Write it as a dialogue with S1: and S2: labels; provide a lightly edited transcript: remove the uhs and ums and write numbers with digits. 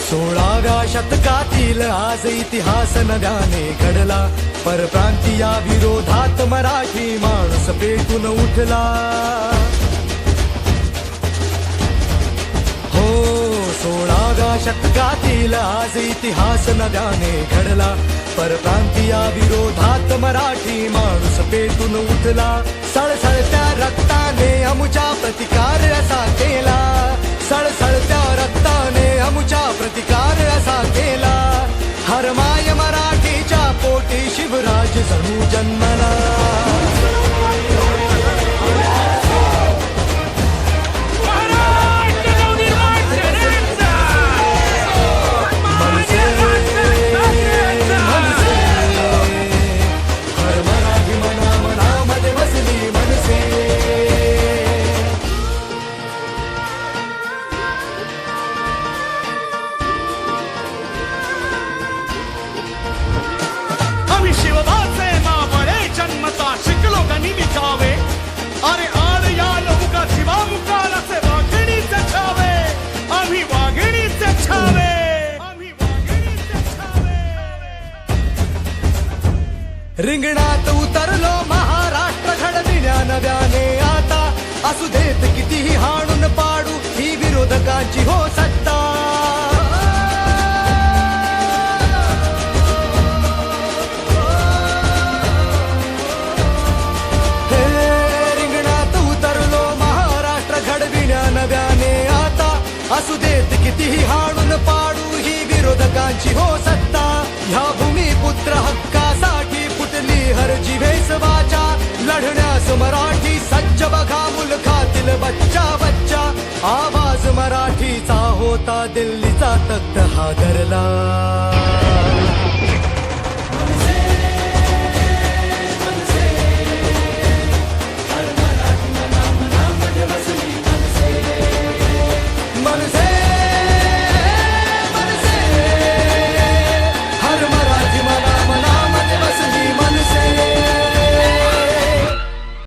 S1: 16व्या शतकातील आज इतिहास नव्याने घडला, परप्रांतीया विरोधात मराठी माणूस पेटून उठला. हो 16व्या शतकातील आज इतिहास नव्याने घडला, परप्रांतीया विरोधात मराठी माणूस पेटून उठला. सळसळत्या रक्ताने अमुच्या प्रतिकार असा केला, सळसळत्या रक्ताने अमुच्या प्रतिकार असा केला. हरमाय मराठीच्या पोटी शिवराज जणू जन्मला.
S2: शिवबाचे मावळे जन्मता शिकलो गनिमिकावे. अरे आड या मुका शिवा मुकालाचे वाघिणीचे छावे, आम्ही वाघिणीचे छावे, आम्ही वाघिणीचे छावे.
S1: रिंगणात उतरलो महाराष्ट्र घडविण्या नव्याने आता, असू देत कितीही हाणून पाडू ही विरोधकांची हो सत्ता. असू देत कितीही हाणून पाडू ही विरोधकांची हो सत्ता. ह्या भूमिपुत्र हक्कासाठी फुटली हर जिभेस वाचा, लढण्यास मराठी सज्ज बघा मुलखातील बच्चा बच्चा. आवाज मराठीचा होता, दिल्लीचा तख्त हादरला.